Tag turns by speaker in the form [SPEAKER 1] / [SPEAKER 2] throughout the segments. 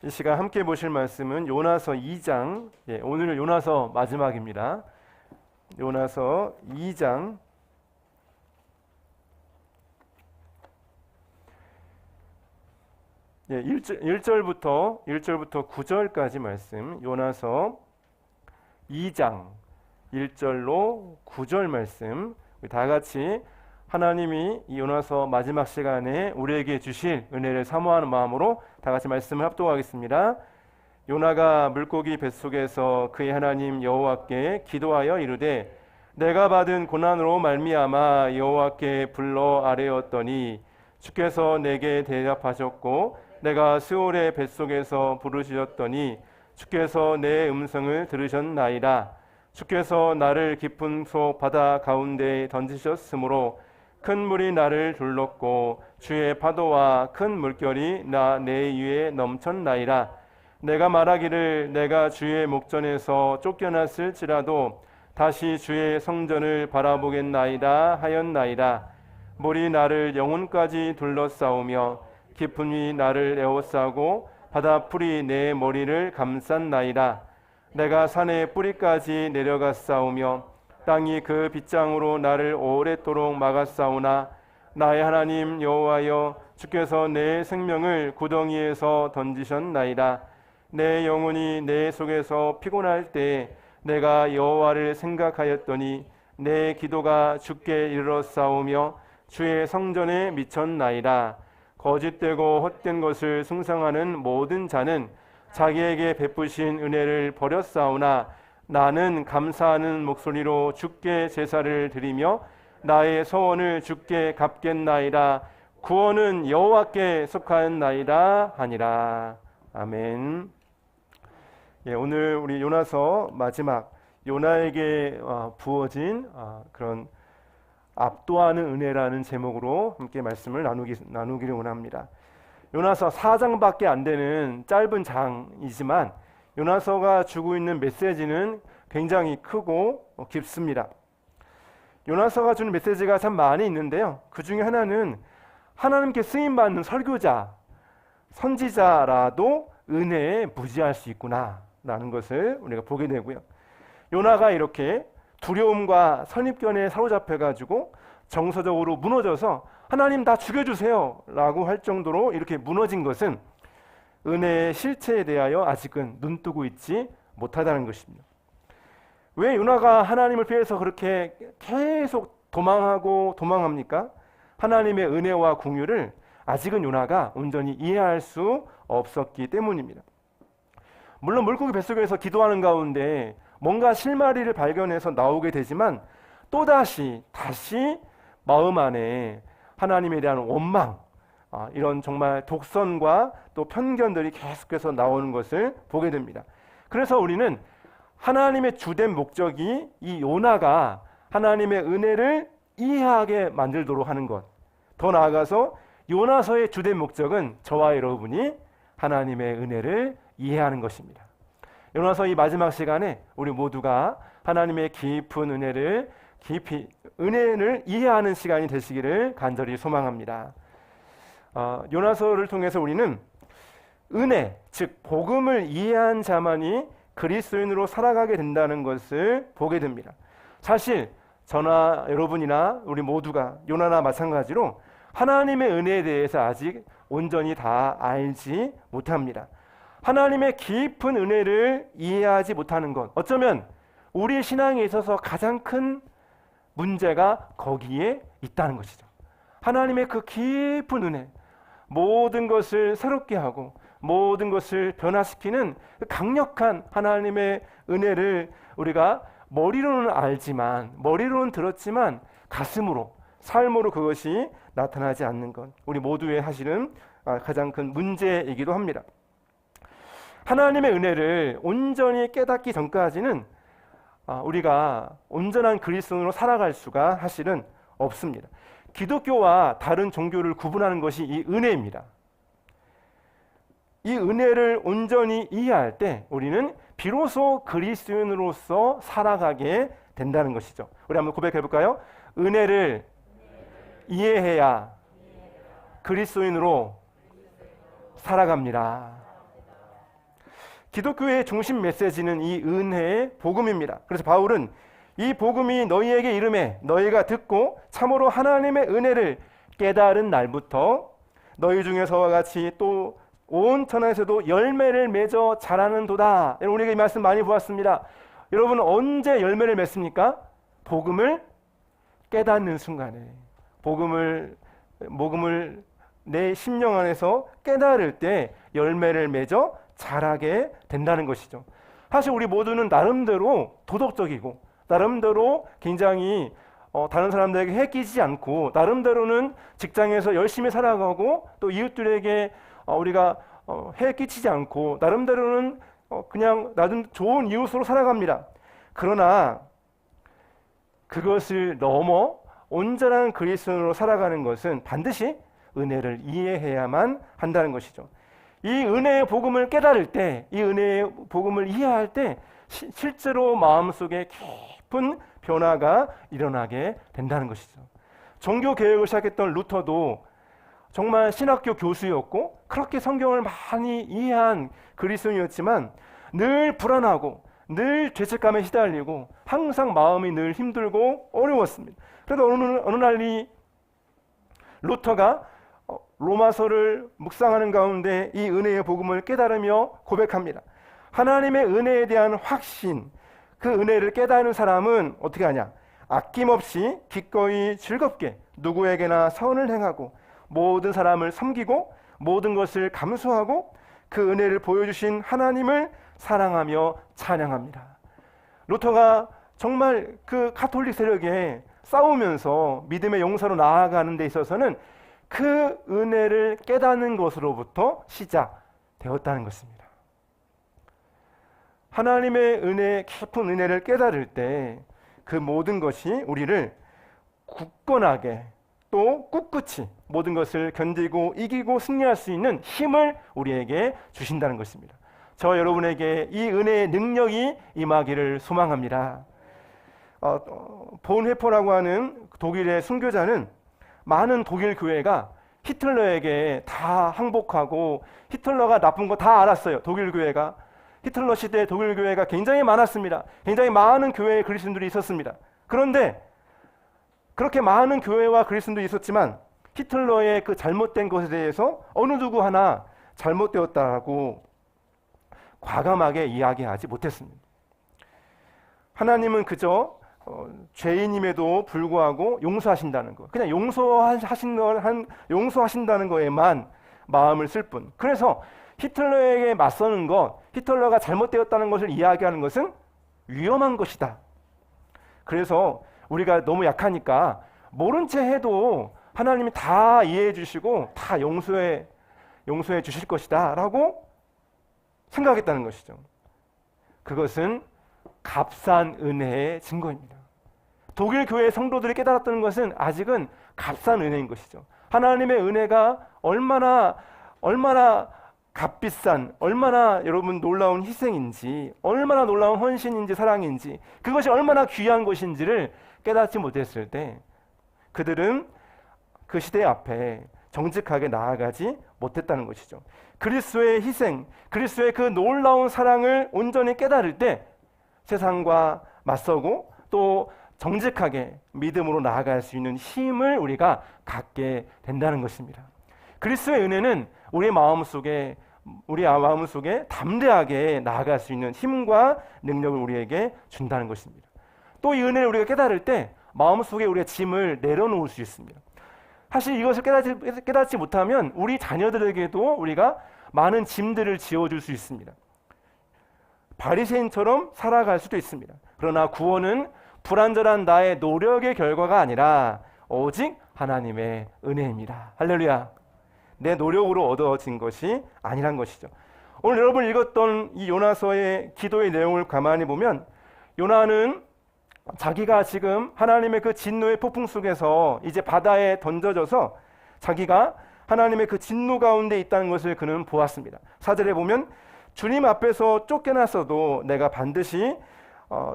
[SPEAKER 1] 이 시간 함께 보실 말씀은 요나서 2장, 오늘 요나서 마지막입니다. 요나서 2장 1절부터 9절까지 말씀, 요나서 2장 1절로 9절 말씀, 우리 다 같이 하나님이 이 요나서 마지막 시간에 우리에게 주실 은혜를 사모하는 마음으로 다 같이 말씀을 합독하겠습니다. 요나가 물고기 뱃속에서 그의 하나님 여호와께 기도하여 이르되 내가 받은 고난으로 말미암아 여호와께 불러 아뢰었더니 주께서 내게 대답하셨고 내가 스올의 뱃속에서 부르짖었더니 주께서 내 음성을 들으셨나이다. 주께서 나를 깊은 속 바다 가운데에 던지셨으므로 큰 물이 나를 둘렀고 주의 파도와 큰 물결이 내 위에 넘쳤나이다. 내가 말하기를 내가 주의 목전에서 쫓겨났을지라도 다시 주의 성전을 바라보겠나이다 하였나이다. 물이 나를 영혼까지 둘러싸우며 깊음이 나를 에워싸고 바다풀이 내 머리를 감쌌나이다. 내가 산의 뿌리까지 내려갔사오며 땅이 그 빗장으로 나를 오랫도록 막았사오나 나의 하나님 여호와여 주께서 내 생명을 구덩이에서 던지셨나이다. 내 영혼이 내 속에서 피곤할 때 내가 여호와를 생각하였더니 내 기도가 주께 이르렀사오며 주의 성전에 미쳤나이다. 거짓되고 헛된 것을 숭상하는 모든 자는 자기에게 베푸신 은혜를 버렸사오나 나는 감사하는 목소리로 주께 제사를 드리며 나의 소원을 주께 갚겠나이다. 구원은 여호와께 속하였나이다 하니라. 아멘. 오늘 우리 요나서 마지막 요나에게 부어진 그런 압도하는 은혜라는 제목으로 함께 말씀을 나누기를 원합니다. 요나서 4장밖에 안 되는 짧은 장이지만 요나서가 주고 있는 메시지는 굉장히 크고 깊습니다. 요나서가 주는 메시지가 참 많이 있는데요. 그 중에 하나는 하나님께 쓰임받는 설교자, 선지자라도 은혜에 무지할 수 있구나 라는 것을 우리가 보게 되고요. 요나가 이렇게 두려움과 선입견에 사로잡혀가지고 정서적으로 무너져서 하나님 다 죽여주세요 라고 할 정도로 이렇게 무너진 것은 은혜의 실체에 대하여 아직은 눈뜨고 있지 못하다는 것입니다. 왜 요나가 하나님을 피해서 그렇게 계속 도망합니까? 하나님의 은혜와 긍휼을 아직은 요나가 온전히 이해할 수 없었기 때문입니다. 물론 물고기 뱃속에서 기도하는 가운데 뭔가 실마리를 발견해서 나오게 되지만 다시 마음 안에 하나님에 대한 원망, 이런 정말 독선과 또 편견들이 계속해서 나오는 것을 보게 됩니다. 그래서 우리는 하나님의 주된 목적이 이 요나가 하나님의 은혜를 이해하게 만들도록 하는 것, 더 나아가서 요나서의 주된 목적은 저와 여러분이 하나님의 은혜를 이해하는 것입니다. 요나서 이 마지막 시간에 우리 모두가 하나님의 깊은 은혜를 깊이 이해하는 시간이 되시기를 간절히 소망합니다. 요나서를 통해서 우리는 은혜, 즉 복음을 이해한 자만이 그리스도인으로 살아가게 된다는 것을 보게 됩니다. 사실 저나 여러분이나 우리 모두가 요나나 마찬가지로 하나님의 은혜에 대해서 아직 온전히 다 알지 못합니다. 하나님의 깊은 은혜를 이해하지 못하는 것, 어쩌면 우리 신앙에 있어서 가장 큰 문제가 거기에 있다는 것이죠. 하나님의 그 깊은 은혜, 모든 것을 새롭게 하고 모든 것을 변화시키는 강력한 하나님의 은혜를 우리가 머리로는 알지만, 머리로는 들었지만 가슴으로, 삶으로 그것이 나타나지 않는 것, 우리 모두의 사실은 가장 큰 문제이기도 합니다. 하나님의 은혜를 온전히 깨닫기 전까지는 우리가 온전한 그리스도인으로 살아갈 수가 사실은 없습니다. 기독교와 다른 종교를 구분하는 것이 이 은혜입니다. 이 은혜를 온전히 이해할 때 우리는 비로소 그리스도인으로서 살아가게 된다는 것이죠. 우리 한번 고백해 볼까요? 은혜를 이해해야 그리스도인으로 살아갑니다. 기독교의 중심 메시지는 이 은혜의 복음입니다. 그래서 바울은 이 복음이 너희에게 이름에 너희가 듣고 참으로 하나님의 은혜를 깨달은 날부터 너희 중에서와 같이 또 온 천하에서도 열매를 맺어 자라는도다. 여러분, 우리가 이 말씀 많이 보았습니다. 여러분, 언제 열매를 맺습니까? 복음을 깨닫는 순간에, 복음을 내 심령 안에서 깨달을 때 열매를 맺어 자라게 된다는 것이죠. 사실 우리 모두는 나름대로 도덕적이고 나름대로 굉장히 다른 사람들에게 해끼지 않고 나름대로는 직장에서 열심히 살아가고 또 이웃들에게 우리가 해끼치지 않고 나름대로는 그냥 나름 좋은 이웃으로 살아갑니다. 그러나 그것을 넘어 온전한 그리스도인으로 살아가는 것은 반드시 은혜를 이해해야만 한다는 것이죠. 이 은혜의 복음을 깨달을 때, 이 은혜의 복음을 이해할 때 실제로 마음속에 깊은 변화가 일어나게 된다는 것이죠. 종교 개혁을 시작했던 루터도 정말 신학교 교수였고 그렇게 성경을 많이 이해한 그리스도인이었지만 늘 불안하고 늘 죄책감에 시달리고 항상 마음이 늘 힘들고 어려웠습니다. 그래서 어느 날 이 루터가 로마서를 묵상하는 가운데 이 은혜의 복음을 깨달으며 고백합니다. 하나님의 은혜에 대한 확신, 그 은혜를 깨달은 사람은 어떻게 하냐? 아낌없이 기꺼이 즐겁게 누구에게나 선을 행하고 모든 사람을 섬기고 모든 것을 감수하고 그 은혜를 보여주신 하나님을 사랑하며 찬양합니다. 루터가 정말 그 가톨릭 세력에 싸우면서 믿음의 용사로 나아가는 데 있어서는 그 은혜를 깨닫는 것으로부터 시작되었다는 것입니다. 하나님의 은혜, 깊은 은혜를 깨달을 때 그 모든 것이 우리를 굳건하게 또 꿋꿋이 모든 것을 견디고 이기고 승리할 수 있는 힘을 우리에게 주신다는 것입니다. 저 여러분에게 이 은혜의 능력이 임하기를 소망합니다. 본헤퍼라고 하는 독일의 순교자는 많은 독일 교회가 히틀러에게 다 항복하고 히틀러가 나쁜 거 다 알았어요. 독일 교회가. 히틀러 시대에 독일 교회가 굉장히 많았습니다. 굉장히 많은 교회의 그리스도인들이 있었습니다. 그런데 그렇게 많은 교회와 그리스도인들이 있었지만 히틀러의 그 잘못된 것에 대해서 어느 누구 하나 잘못되었다고 과감하게 이야기하지 못했습니다. 하나님은 그저 죄인임에도 불구하고 용서하신다는 것, 그냥 용서하신다는 거에만 마음을 쓸 뿐. 그래서 히틀러에게 맞서는 것, 히틀러가 잘못되었다는 것을 이야기하는 것은 위험한 것이다. 그래서 우리가 너무 약하니까 모른 채 해도 하나님이 다 이해해 주시고 다 용서해 주실 것이다 라고 생각했다는 것이죠. 그것은 값싼 은혜의 증거입니다. 독일 교회 성도들이 깨달았다는 것은 아직은 값싼 은혜인 것이죠. 하나님의 은혜가 얼마나 값비싼, 얼마나 여러분 놀라운 희생인지, 얼마나 놀라운 헌신인지 사랑인지, 그것이 얼마나 귀한 것인지를 깨닫지 못했을 때 그들은 그 시대 앞에 정직하게 나아가지 못했다는 것이죠. 그리스도의 희생, 그리스도의 그 놀라운 사랑을 온전히 깨달을 때 세상과 맞서고 또 정직하게 믿음으로 나아갈 수 있는 힘을 우리가 갖게 된다는 것입니다. 그리스도의 은혜는 우리 마음속에 담대하게 나아갈 수 있는 힘과 능력을 우리에게 준다는 것입니다. 또 이 은혜를 우리가 깨달을 때 마음속에 우리의 짐을 내려놓을 수 있습니다. 사실 이것을 깨닫지 못하면 우리 자녀들에게도 우리가 많은 짐들을 지어줄 수 있습니다. 바리새인처럼 살아갈 수도 있습니다. 그러나 구원은 불완전한 나의 노력의 결과가 아니라 오직 하나님의 은혜입니다. 할렐루야. 내 노력으로 얻어진 것이 아니란 것이죠. 오늘 여러분 읽었던 이 요나서의 기도의 내용을 가만히 보면 요나는 자기가 지금 하나님의 그 진노의 폭풍 속에서 이제 바다에 던져져서 자기가 하나님의 그 진노 가운데 있다는 것을 그는 보았습니다. 4절에 보면 주님 앞에서 쫓겨났어도 내가 반드시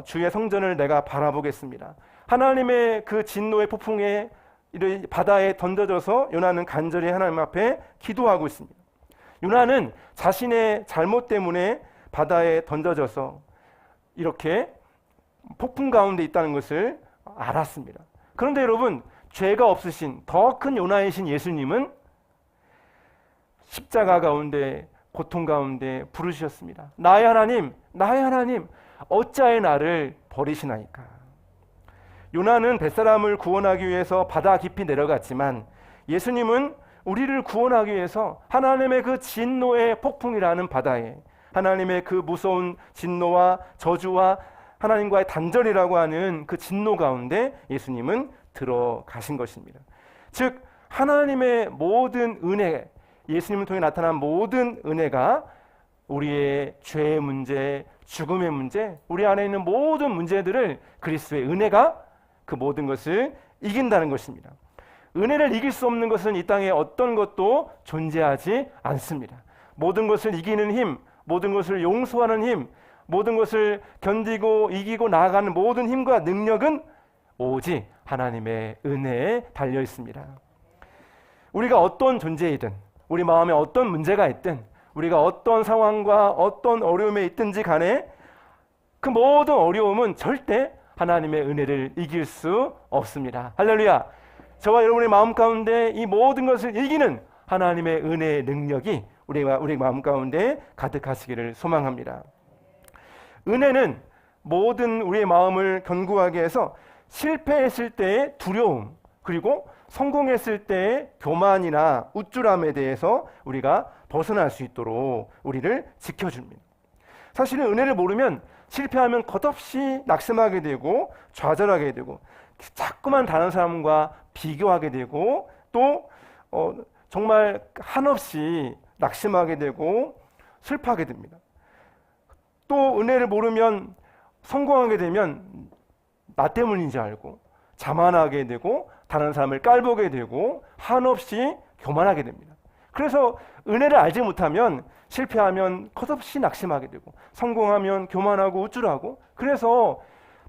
[SPEAKER 1] 주의 성전을 내가 바라보겠습니다. 하나님의 그 진노의 폭풍에 바다에 던져져서 요나는 간절히 하나님 앞에 기도하고 있습니다. 요나는 자신의 잘못 때문에 바다에 던져져서 이렇게 폭풍 가운데 있다는 것을 알았습니다. 그런데 여러분, 죄가 없으신 더 큰 요나이신 예수님은 십자가 가운데, 고통 가운데 부르셨습니다. 나의 하나님, 나의 하나님, 어찌하여 나를 버리시나이까. 요나는 뱃사람을 구원하기 위해서 바다 깊이 내려갔지만 예수님은 우리를 구원하기 위해서 하나님의 그 진노의 폭풍이라는 바다에, 하나님의 그 무서운 진노와 저주와 하나님과의 단절이라고 하는 그 진노 가운데 예수님은 들어가신 것입니다. 즉 하나님의 모든 은혜, 예수님을 통해 나타난 모든 은혜가 우리의 죄의 문제, 죽음의 문제, 우리 안에 있는 모든 문제들을 그리스도의 은혜가 그 모든 것을 이긴다는 것입니다. 은혜를 이길 수 없는 것은 이 땅에 어떤 것도 존재하지 않습니다. 모든 것을 이기는 힘, 모든 것을 용서하는 힘, 모든 것을 견디고 이기고 나아가는 모든 힘과 능력은 오직 하나님의 은혜에 달려 있습니다. 우리가 어떤 존재이든, 우리 마음에 어떤 문제가 있든, 우리가 어떤 상황과 어떤 어려움에 있든지 간에 그 모든 어려움은 절대 하나님의 은혜를 이길 수 없습니다. 할렐루야. 저와 여러분의 마음 가운데 이 모든 것을 이기는 하나님의 은혜의 능력이 우리 마음 가운데 가득하시기를 소망합니다. 은혜는 모든 우리의 마음을 견고하게 해서 실패했을 때의 두려움, 그리고 성공했을 때의 교만이나 우쭐함에 대해서 우리가 벗어날 수 있도록 우리를 지켜줍니다. 사실은 은혜를 모르면 실패하면 겉없이 낙심하게 되고 좌절하게 되고 자꾸만 다른 사람과 비교하게 되고 또 정말 한없이 낙심하게 되고 슬퍼하게 됩니다. 또 은혜를 모르면 성공하게 되면 나 때문인지 알고 자만하게 되고 다른 사람을 깔보게 되고 한없이 교만하게 됩니다. 그래서 은혜를 알지 못하면 실패하면 컷없이 낙심하게 되고 성공하면 교만하고 우쭐하고 그래서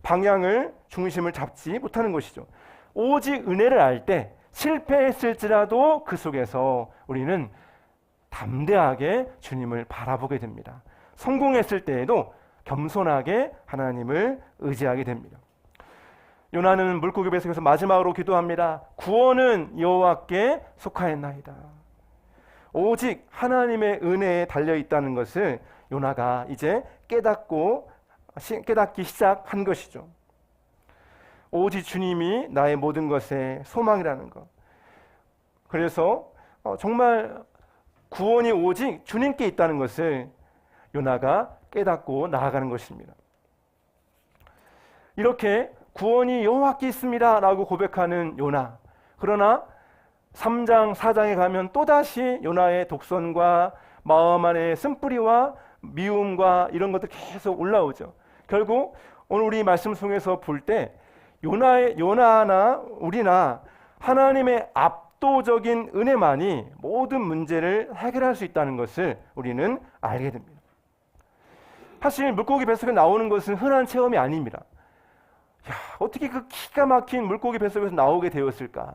[SPEAKER 1] 방향을 중심을 잡지 못하는 것이죠. 오직 은혜를 알 때 실패했을지라도 그 속에서 우리는 담대하게 주님을 바라보게 됩니다. 성공했을 때에도 겸손하게 하나님을 의지하게 됩니다. 요나는 물고기 뱃속에서 마지막으로 기도합니다. 구원은 여호와께 속하였나이다. 오직 하나님의 은혜에 달려 있다는 것을 요나가 이제 깨닫기 시작한 것이죠. 오직 주님이 나의 모든 것의 소망이라는 것. 그래서 정말 구원이 오직 주님께 있다는 것을 요나가 깨닫고 나아가는 것입니다. 이렇게 구원이 여호와께 있습니다 라고 고백하는 요나. 그러나 3장 4장에 가면 또다시 요나의 독선과 마음 안의 쓴뿌리와 미움과 이런 것들 계속 올라오죠. 결국 오늘 우리 말씀 속에서 볼 때 요나나 우리나 하나님의 압도적인 은혜만이 모든 문제를 해결할 수 있다는 것을 우리는 알게 됩니다. 사실 물고기 뱃속에 나오는 것은 흔한 체험이 아닙니다. 어떻게 그 기가 막힌 물고기 뱃속에서 나오게 되었을까?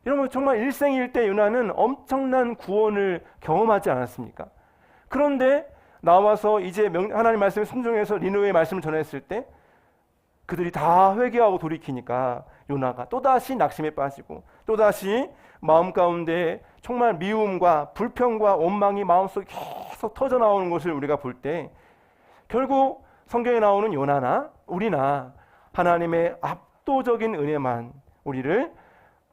[SPEAKER 1] 여러분 정말 일생일대 요나는 엄청난 구원을 경험하지 않았습니까? 그런데 나와서 이제 하나님 말씀에 순종해서 니느웨의 말씀을 전했을 때 그들이 다 회개하고 돌이키니까 요나가 또다시 낙심에 빠지고 또다시 마음 가운데 정말 미움과 불평과 원망이 마음속에 계속 터져나오는 것을 우리가 볼 때 결국 성경에 나오는 요나나 우리나 하나님의 압도적인 은혜만 우리를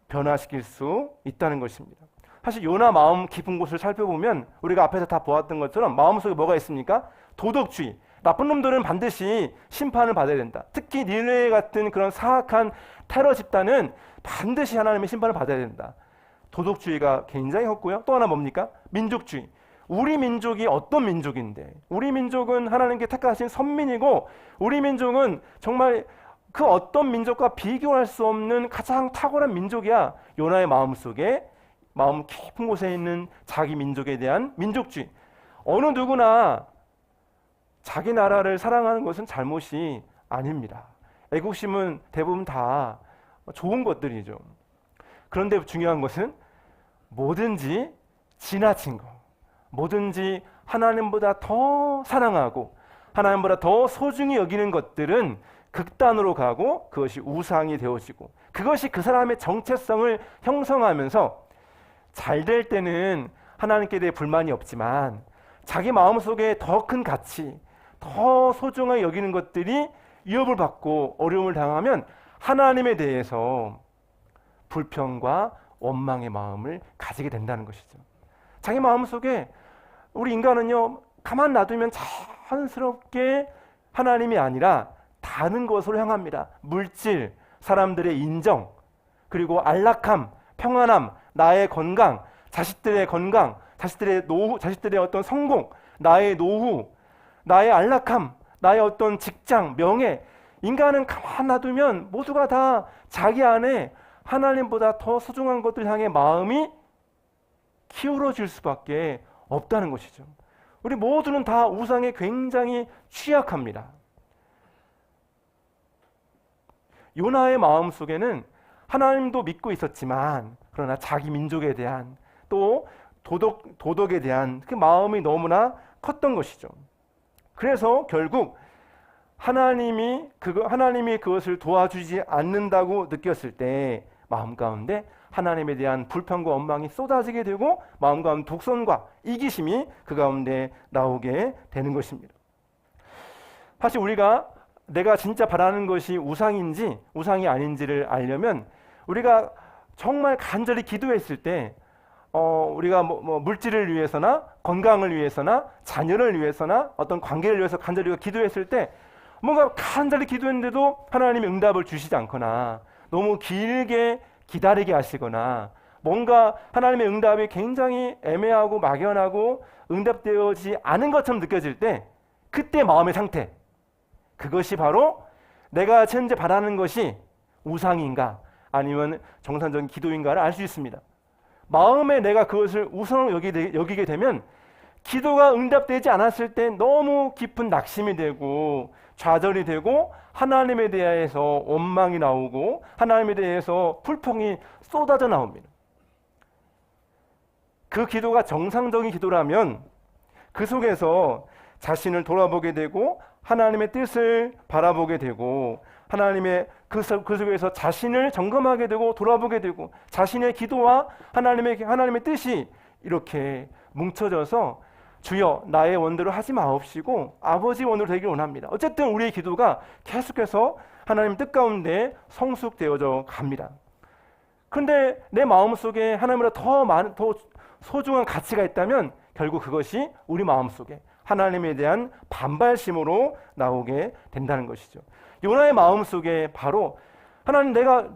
[SPEAKER 1] 변화시킬 수 있다는 것입니다. 사실 요나 마음 깊은 곳을 살펴보면 우리가 앞에서 다 보았던 것처럼 마음속에 뭐가 있습니까? 도덕주의. 나쁜 놈들은 반드시 심판을 받아야 된다. 특히 니느웨 같은 그런 사악한 테러 집단은 반드시 하나님의 심판을 받아야 된다. 도덕주의가 굉장히 컸고요. 또 하나 뭡니까? 민족주의. 우리 민족이 어떤 민족인데? 우리 민족은 하나님께 택하신 선민이고 우리 민족은 정말 그 어떤 민족과 비교할 수 없는 가장 탁월한 민족이야. 요나의 마음속에 마음 깊은 곳에 있는 자기 민족에 대한 민족주의. 어느 누구나 자기 나라를 사랑하는 것은 잘못이 아닙니다. 애국심은 대부분 다 좋은 것들이죠. 그런데 중요한 것은 뭐든지 지나친 거, 뭐든지 하나님보다 더 사랑하고 하나님보다 더 소중히 여기는 것들은 극단으로 가고 그것이 우상이 되어지고 그것이 그 사람의 정체성을 형성하면서 잘 될 때는 하나님께 대해 불만이 없지만 자기 마음속에 더 큰 가치, 더 소중하게 여기는 것들이 위협을 받고 어려움을 당하면 하나님에 대해서 불평과 원망의 마음을 가지게 된다는 것이죠. 자기 마음속에 우리 인간은요, 가만 놔두면 자연스럽게 하나님이 아니라 다른 것으로 향합니다. 물질, 사람들의 인정, 그리고 안락함, 평안함, 나의 건강, 자식들의 건강, 자식들의 노후, 자식들의 어떤 성공, 나의 노후, 나의 안락함, 나의 어떤 직장, 명예. 인간은 가만 놔두면 모두가 다 자기 안에 하나님보다 더 소중한 것들 향해 마음이 기울어질 수밖에 없다는 것이죠. 우리 모두는 다 우상에 굉장히 취약합니다. 요나의 마음 속에는 하나님도 믿고 있었지만 그러나 자기 민족에 대한 또 도덕에 대한 그 마음이 너무나 컸던 것이죠. 그래서 결국 하나님이 그것을 도와주지 않는다고 느꼈을 때 마음 가운데 하나님에 대한 불평과 원망이 쏟아지게 되고 마음 가운데 독선과 이기심이 그 가운데 나오게 되는 것입니다. 사실 우리가 내가 진짜 바라는 것이 우상인지 우상이 아닌지를 알려면 우리가 정말 간절히 기도했을 때 우리가 물질을 위해서나 건강을 위해서나 자녀를 위해서나 어떤 관계를 위해서 간절히 기도했을 때 뭔가 간절히 기도했는데도 하나님이 응답을 주시지 않거나 너무 길게 기다리게 하시거나 뭔가 하나님의 응답이 굉장히 애매하고 막연하고 응답되어지지 않은 것처럼 느껴질 때 그때 마음의 상태, 그것이 바로 내가 현재 바라는 것이 우상인가 아니면 정상적인 기도인가를 알 수 있습니다. 마음에 내가 그것을 우상으로 여기게 되면 기도가 응답되지 않았을 때 너무 깊은 낙심이 되고 좌절이 되고 하나님에 대해서 원망이 나오고 하나님에 대해서 불평이 쏟아져 나옵니다. 그 기도가 정상적인 기도라면 그 속에서 자신을 돌아보게 되고 하나님의 뜻을 바라보게 되고 하나님의 그 속에서 자신을 점검하게 되고 돌아보게 되고 자신의 기도와 하나님의 뜻이 이렇게 뭉쳐져서 주여 나의 원대로 하지 마옵시고 아버지 원대로 되길 원합니다. 어쨌든 우리의 기도가 계속해서 하나님 뜻 가운데 성숙되어져 갑니다. 그런데 내 마음속에 하나님보다 더 소중한 가치가 있다면 결국 그것이 우리 마음속에 하나님에 대한 반발심으로 나오게 된다는 것이죠. 요나의 마음속에 바로 하나님 내가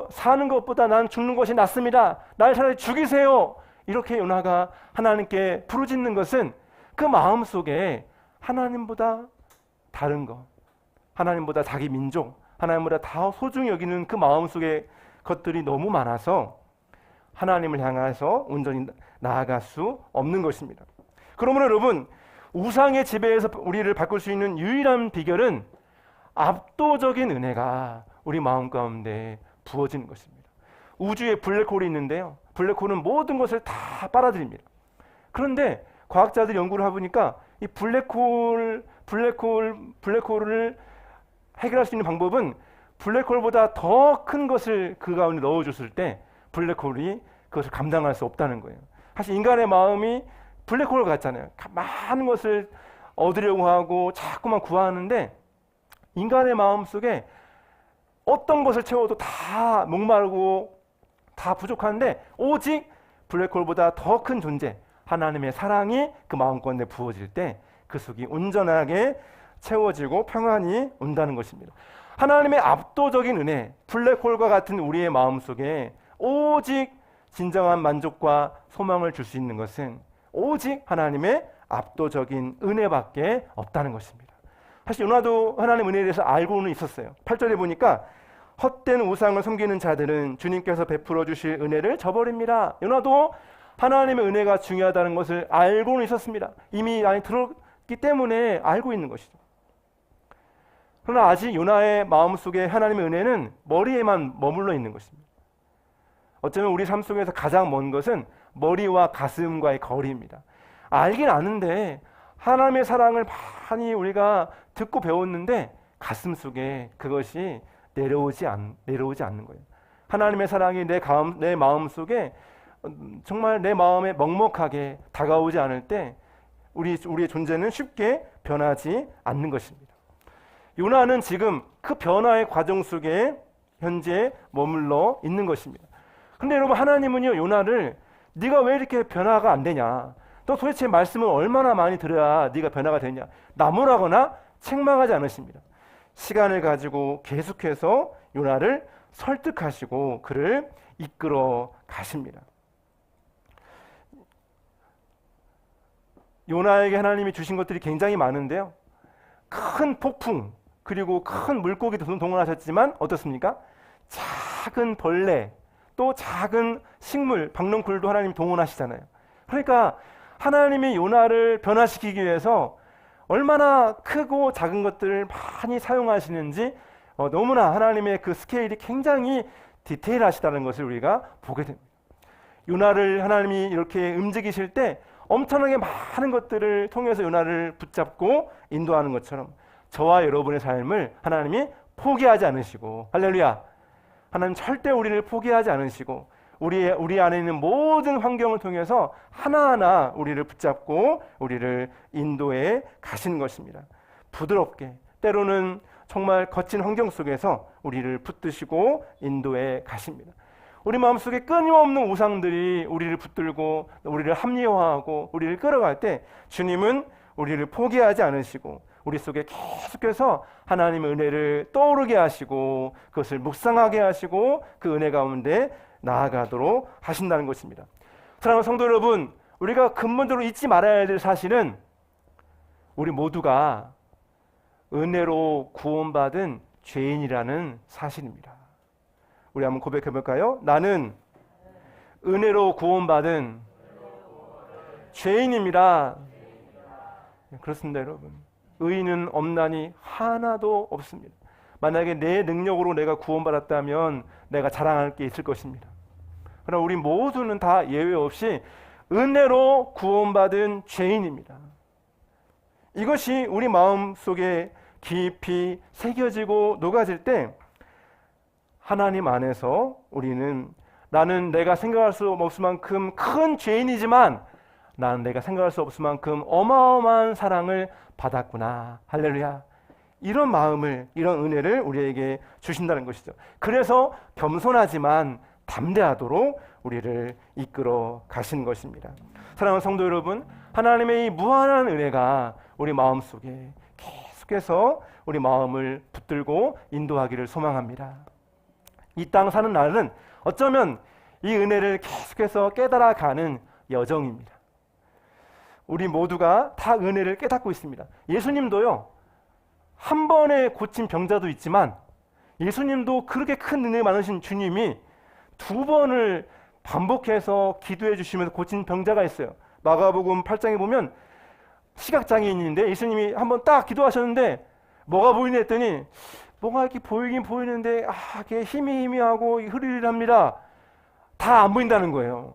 [SPEAKER 1] 사는 것보다 난 죽는 것이 낫습니다. 날 차라리 죽이세요. 이렇게 요나가 하나님께 부르짖는 것은 그 마음속에 하나님보다 다른 것, 하나님보다 자기 민족, 하나님보다 더 소중히 여기는 그 마음속의 것들이 너무 많아서 하나님을 향해서 온전히 나아갈 수 없는 것입니다. 그러므로 여러분, 우상의 지배에서 우리를 바꿀 수 있는 유일한 비결은 압도적인 은혜가 우리 마음 가운데 부어지는 것입니다. 우주에 블랙홀이 있는데요. 블랙홀은 모든 것을 다 빨아들입니다. 그런데 과학자들이 연구를 해보니까 이 블랙홀을 해결할 수 있는 방법은 블랙홀보다 더 큰 것을 그 가운데 넣어줬을 때 블랙홀이 그것을 감당할 수 없다는 거예요. 사실 인간의 마음이 블랙홀 같잖아요. 많은 것을 얻으려고 하고 자꾸만 구하는데 인간의 마음 속에 어떤 것을 채워도 다 목마르고 다 부족한데 오직 블랙홀보다 더 큰 존재 하나님의 사랑이 그 마음 가운데 부어질 때 그 속이 온전하게 채워지고 평안이 온다는 것입니다. 하나님의 압도적인 은혜, 블랙홀과 같은 우리의 마음 속에 오직 진정한 만족과 소망을 줄 수 있는 것은 오직 하나님의 압도적인 은혜밖에 없다는 것입니다. 사실 요나도 하나님 은혜에 대해서 알고는 있었어요. 8절에 보니까 헛된 우상을 섬기는 자들은 주님께서 베풀어 주실 은혜를 저버립니다. 요나도 하나님의 은혜가 중요하다는 것을 알고는 있었습니다. 이미 많이 들었기 때문에 알고 있는 것이죠. 그러나 아직 요나의 마음속에 하나님의 은혜는 머리에만 머물러 있는 것입니다. 어쩌면 우리 삶 속에서 가장 먼 것은 머리와 가슴과의 거리입니다. 알긴 아는데 하나님의 사랑을 많이 우리가 듣고 배웠는데 가슴 속에 그것이 내려오지 않는 거예요. 하나님의 사랑이 내 마음 속에 정말 내 마음에 먹먹하게 다가오지 않을 때 우리의 존재는 쉽게 변하지 않는 것입니다. 요나는 지금 그 변화의 과정 속에 현재 머물러 있는 것입니다. 근데 여러분, 하나님은요, 요나를 네가 왜 이렇게 변화가 안 되냐, 너 도대체 말씀을 얼마나 많이 들어야 네가 변화가 되냐, 나무라거나 책망하지 않으십니다. 시간을 가지고 계속해서 요나를 설득하시고 그를 이끌어 가십니다. 요나에게 하나님이 주신 것들이 굉장히 많은데요, 큰 폭풍 그리고 큰 물고기도 동원하셨지만 어떻습니까? 작은 벌레 또 작은 식물 박농쿨도 하나님이 동원하시잖아요. 그러니까 하나님이 요나를 변화시키기 위해서 얼마나 크고 작은 것들을 많이 사용하시는지 너무나 하나님의 그 스케일이 굉장히 디테일하시다는 것을 우리가 보게 됩니다. 요나를 하나님이 이렇게 움직이실 때 엄청나게 많은 것들을 통해서 요나를 붙잡고 인도하는 것처럼 저와 여러분의 삶을 하나님이 포기하지 않으시고, 할렐루야, 하나님 절대 우리를 포기하지 않으시고 우리 안에 있는 모든 환경을 통해서 하나하나 우리를 붙잡고 우리를 인도해 가시는 것입니다. 부드럽게, 때로는 정말 거친 환경 속에서 우리를 붙드시고 인도해 가십니다. 우리 마음속에 끊임없는 우상들이 우리를 붙들고 우리를 합리화하고 우리를 끌어갈 때 주님은 우리를 포기하지 않으시고 우리 속에 계속해서 하나님의 은혜를 떠오르게 하시고 그것을 묵상하게 하시고 그 은혜 가운데 나아가도록 하신다는 것입니다. 사랑하는 성도 여러분, 우리가 근본적으로 잊지 말아야 될 사실은 우리 모두가 은혜로 구원받은 죄인이라는 사실입니다. 우리 한번 고백해 볼까요? 나는 은혜로 구원받은 죄인입니다. 그렇습니다, 여러분. 의인은 없나니 하나도 없습니다. 만약에 내 능력으로 내가 구원받았다면 내가 자랑할 게 있을 것입니다. 그러나 우리 모두는 다 예외 없이 은혜로 구원받은 죄인입니다. 이것이 우리 마음 속에 깊이 새겨지고 녹아질 때 하나님 안에서 우리는 나는 내가 생각할 수 없을 만큼 큰 죄인이지만 나는 내가 생각할 수 없을 만큼 어마어마한 사랑을 받았구나. 할렐루야. 이런 마음을, 이런 은혜를 우리에게 주신다는 것이죠. 그래서 겸손하지만 담대하도록 우리를 이끌어 가시는 것입니다. 사랑하는 성도 여러분, 하나님의 이 무한한 은혜가 우리 마음속에 계속해서 우리 마음을 붙들고 인도하기를 소망합니다. 이 땅 사는 날은 어쩌면 이 은혜를 계속해서 깨달아가는 여정입니다. 우리 모두가 다 은혜를 깨닫고 있습니다. 예수님도요, 한 번에 고친 병자도 있지만 예수님도 그렇게 큰 은혜 많으신 주님이 두 번을 반복해서 기도해 주시면서 고친 병자가 있어요. 마가복음 8장에 보면 시각장애인인데 예수님이 한번 딱 기도하셨는데 뭐가 보이냐 했더니 뭐가 이렇게 보이긴 보이는데 이게 희미하고 흐릿합니다. 다 안 보인다는 거예요.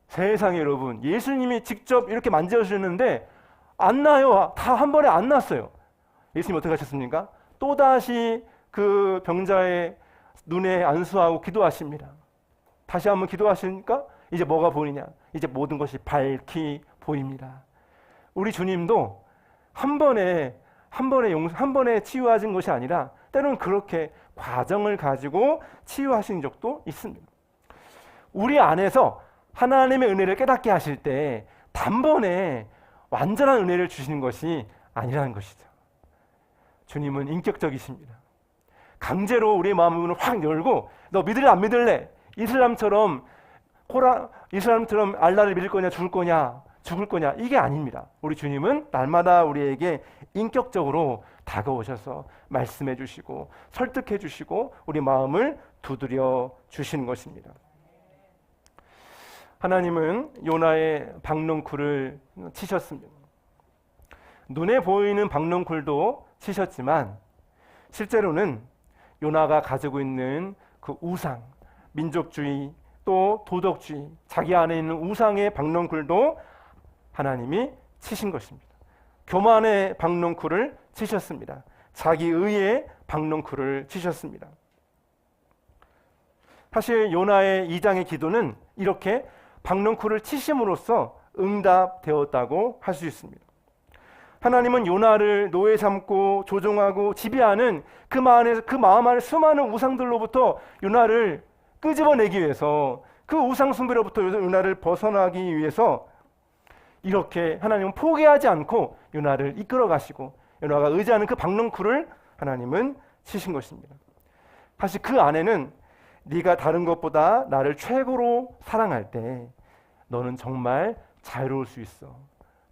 [SPEAKER 1] 세상에 여러분, 예수님이 직접 이렇게 만져주셨는데 안 나요. 다 한 번에 안 났어요. 예수님 어떻게 하셨습니까? 또다시 그 병자의 눈에 안수하고 기도하십니다. 다시 한번 기도하시니까 이제 뭐가 보이냐? 이제 모든 것이 밝히 보입니다. 우리 주님도 한 번에 치유하신 것이 아니라 때로는 그렇게 과정을 가지고 치유하신 적도 있습니다. 우리 안에서 하나님의 은혜를 깨닫게 하실 때 단번에 완전한 은혜를 주시는 것이 아니라는 것이죠. 주님은 인격적이십니다. 강제로 우리의 마음을 확 열고 너 믿을래 안 믿을래? 이슬람처럼 알라를 믿을 거냐 죽을 거냐 이게 아닙니다. 우리 주님은 날마다 우리에게 인격적으로 다가오셔서 말씀해 주시고 설득해 주시고 우리 마음을 두드려 주시는 것입니다. 하나님은 요나의 박농쿨을 치셨습니다. 눈에 보이는 박농쿨도 치셨지만 실제로는 요나가 가지고 있는 그 우상, 민족주의 또 도덕주의, 자기 안에 있는 우상의 박농쿨도 하나님이 치신 것입니다. 교만의 박농쿨을 치셨습니다. 자기 의의 박농쿨을 치셨습니다. 사실 요나의 2장의 기도는 이렇게 박농쿨을 치심으로써 응답되었다고 할 수 있습니다. 하나님은 요나를 노예 삼고 조종하고 지배하는 그 마음 안에 수많은 우상들로부터 요나를 끄집어내기 위해서, 그 우상 숭배로부터 요나를 벗어나기 위해서 이렇게 하나님은 포기하지 않고 요나를 이끌어 가시고 요나가 의지하는 그 박농쿨을 하나님은 치신 것입니다. 사실 그 안에는 네가 다른 것보다 나를 최고로 사랑할 때 너는 정말 자유로울 수 있어.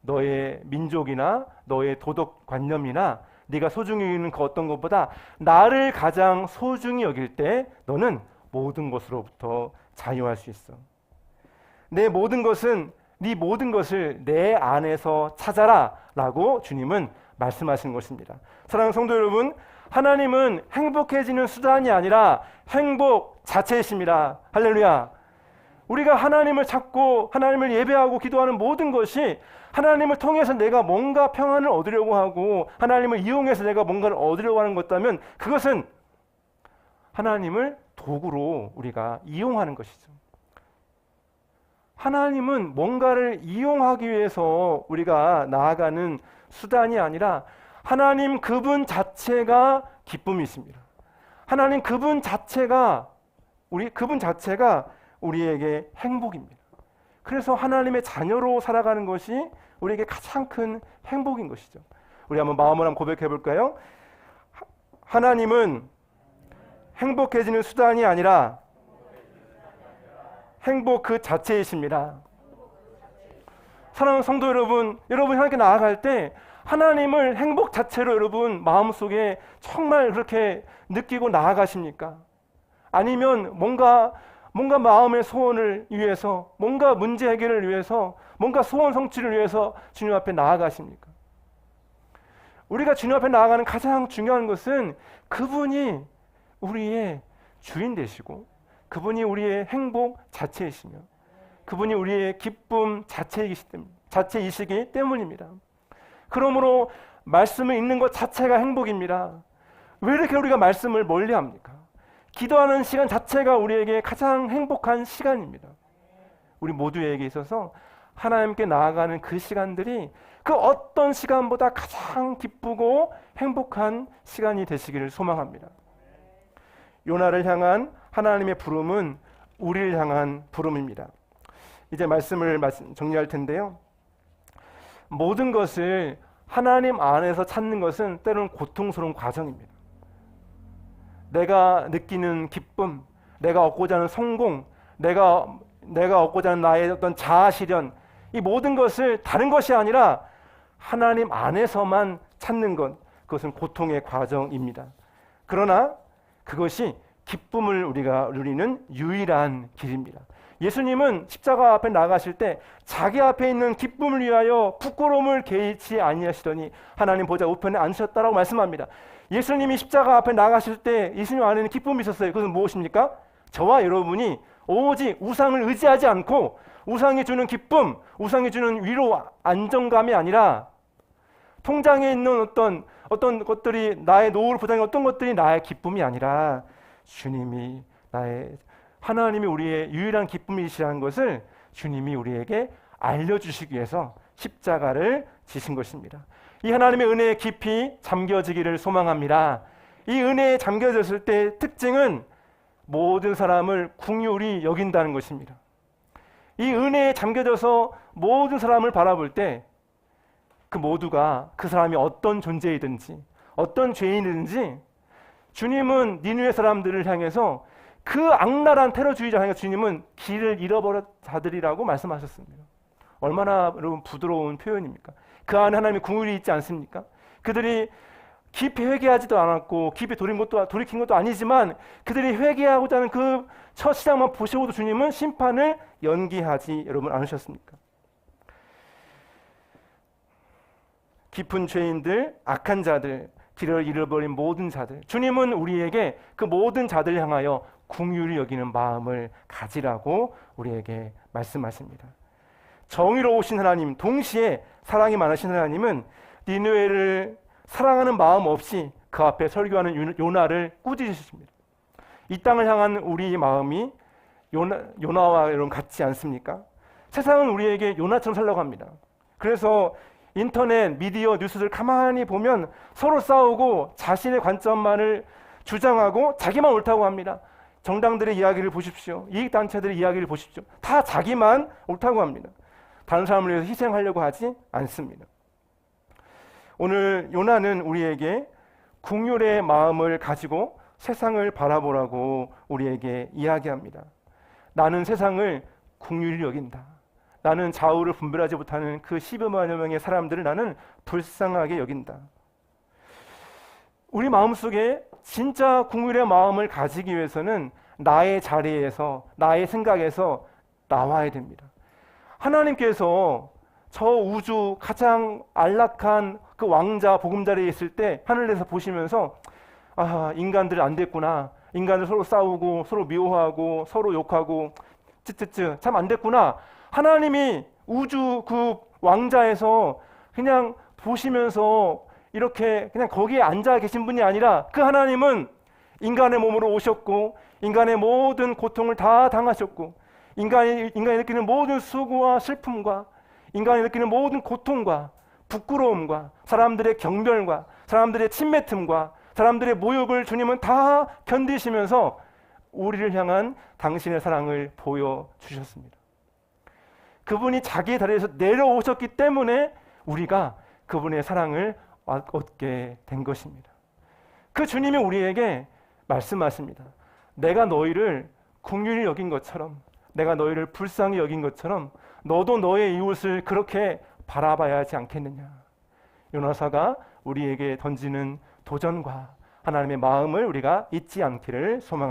[SPEAKER 1] 너의 민족이나 너의 도덕관념이나 네가 소중히 여기는 그 어떤 것보다 나를 가장 소중히 여길 때 너는 모든 것으로부터 자유할 수 있어. 내 모든 것은, 네 모든 것을 내 안에서 찾아라 라고 주님은 말씀하시는 것입니다. 사랑하는 성도 여러분, 하나님은 행복해지는 수단이 아니라 행복 자체이십니다. 할렐루야. 우리가 하나님을 찾고 하나님을 예배하고 기도하는 모든 것이 하나님을 통해서 내가 뭔가 평안을 얻으려고 하고 하나님을 이용해서 내가 뭔가를 얻으려고 하는 것다면 그것은 하나님을 도구로 우리가 이용하는 것이죠. 하나님은 뭔가를 이용하기 위해서 우리가 나아가는 수단이 아니라 하나님 그분 자체가 기쁨이십니다. 하나님 그분 자체가 우리에게 행복입니다. 그래서 하나님의 자녀로 살아가는 것이 우리에게 가장 큰 행복인 것이죠. 우리 한번 마음으로 한번 고백해 볼까요? 하나님은 행복해지는 수단이 아니라 행복 그 자체이십니다. 사랑하는 성도 여러분, 여러분 하나님께 나아갈 때 하나님을 행복 자체로 여러분 마음속에 정말 그렇게 느끼고 나아가십니까? 아니면 뭔가 마음의 소원을 위해서, 뭔가 문제 해결을 위해서, 뭔가 소원 성취를 위해서 주님 앞에 나아가십니까? 우리가 주님 앞에 나아가는 가장 중요한 것은 그분이 우리의 주인 되시고 그분이 우리의 행복 자체이시며 그분이 우리의 기쁨 자체이시기 때문입니다. 그러므로 말씀을 읽는 것 자체가 행복입니다. 왜 이렇게 우리가 말씀을 멀리합니까? 기도하는 시간 자체가 우리에게 가장 행복한 시간입니다. 우리 모두에게 있어서 하나님께 나아가는 그 시간들이 그 어떤 시간보다 가장 기쁘고 행복한 시간이 되시기를 소망합니다. 요나를 향한 하나님의 부름은 우리를 향한 부름입니다. 이제 말씀을 정리할 텐데요. 모든 것을 하나님 안에서 찾는 것은 때로는 고통스러운 과정입니다. 내가 느끼는 기쁨, 내가 얻고자 하는 성공, 내가 얻고자 하는 나의 어떤 자아 실현, 이 모든 것을 다른 것이 아니라 하나님 안에서만 찾는 것, 그것은 고통의 과정입니다. 그러나 그것이 기쁨을 우리가 누리는 유일한 길입니다. 예수님은 십자가 앞에 나가실 때 자기 앞에 있는 기쁨을 위하여 부끄러움을 개의치 아니하시더니 하나님 보좌 우편에 앉으셨다라고 말씀합니다. 예수님이 십자가 앞에 나가실 때 예수님 안에는 기쁨이 있었어요. 그것은 무엇입니까? 저와 여러분이 오직 우상을 의지하지 않고 우상이 주는 기쁨, 우상이 주는 위로, 안정감이 아니라 통장에 있는 어떤 것들이 나의 노후를 보장해 어떤 것들이 나의 기쁨이 아니라 주님이 하나님이 우리의 유일한 기쁨이시라는 것을 주님이 우리에게 알려주시기 위해서 십자가를 지신 것입니다. 이 하나님의 은혜에 깊이 잠겨지기를 소망합니다. 이 은혜에 잠겨졌을 때의 특징은 모든 사람을 긍휼히 여긴다는 것입니다. 이 은혜에 잠겨져서 모든 사람을 바라볼 때 그 모두가 그 사람이 어떤 존재이든지 어떤 죄인이든지 주님은 니느웨 사람들을 향해서 그 악랄한 테러주의자를 향해서 주님은 길을 잃어버린 자들이라고 말씀하셨습니다. 얼마나 여러분 부드러운 표현입니까? 그 안에 하나님의 긍휼이 있지 않습니까? 그들이 깊이 회개하지도 않았고 깊이 돌이킨 것도 아니지만 그들이 회개하고자 하는 그 첫 시작만 보시고도 주님은 심판을 연기하지 여러분 않으셨습니까? 깊은 죄인들, 악한 자들, 길을 잃어버린 모든 자들, 주님은 우리에게 그 모든 자들을 향하여 긍휼히 여기는 마음을 가지라고 우리에게 말씀하십니다. 정의로우신 하나님, 동시에 사랑이 많으신 하나님은 니느웨를 사랑하는 마음 없이 그 앞에 설교하는 요나를 꾸짖으십니다. 이 땅을 향한 우리 마음이 요나와 여러분 같지 않습니까? 세상은 우리에게 요나처럼 살려고 합니다. 그래서 인터넷, 미디어, 뉴스를 가만히 보면 서로 싸우고 자신의 관점만을 주장하고 자기만 옳다고 합니다. 정당들의 이야기를 보십시오. 이익단체들의 이야기를 보십시오. 다 자기만 옳다고 합니다. 다른 사람을 위해서 희생하려고 하지 않습니다. 오늘 요나는 우리에게 긍휼의 마음을 가지고 세상을 바라보라고 우리에게 이야기합니다. 나는 세상을 긍휼히 여긴다. 나는 좌우를 분별하지 못하는 그 12만여 명의 사람들을 나는 불쌍하게 여긴다. 우리 마음속에 진짜 긍휼의 마음을 가지기 위해서는 나의 자리에서, 나의 생각에서 나와야 됩니다. 하나님께서 저 우주 가장 안락한 그 왕자 보금자리에 있을 때 하늘에서 보시면서 아, 인간들 안 됐구나. 인간들 서로 싸우고 서로 미워하고 서로 욕하고 쯔쯔쯔 참 안 됐구나. 하나님이 우주 그 왕자에서 그냥 보시면서 이렇게 그냥 거기에 앉아 계신 분이 아니라 그 하나님은 인간의 몸으로 오셨고 인간의 모든 고통을 다 당하셨고 인간이 느끼는 모든 수고와 슬픔과 인간이 느끼는 모든 고통과 부끄러움과 사람들의 경멸과 사람들의 침뱉음과 사람들의 모욕을 주님은 다 견디시면서 우리를 향한 당신의 사랑을 보여주셨습니다. 그분이 자기의 다리에서 내려오셨기 때문에 우리가 그분의 사랑을 얻게 된 것입니다. 그 주님이 우리에게 말씀하십니다. 내가 너희를 긍휼히 여긴 것처럼, 내가 너희를 불쌍히 여긴 것처럼 너도 너의 이웃을 그렇게 바라봐야 하지 않겠느냐. 요나사가 우리에게 던지는 도전과 하나님의 마음을 우리가 잊지 않기를 소망합니다.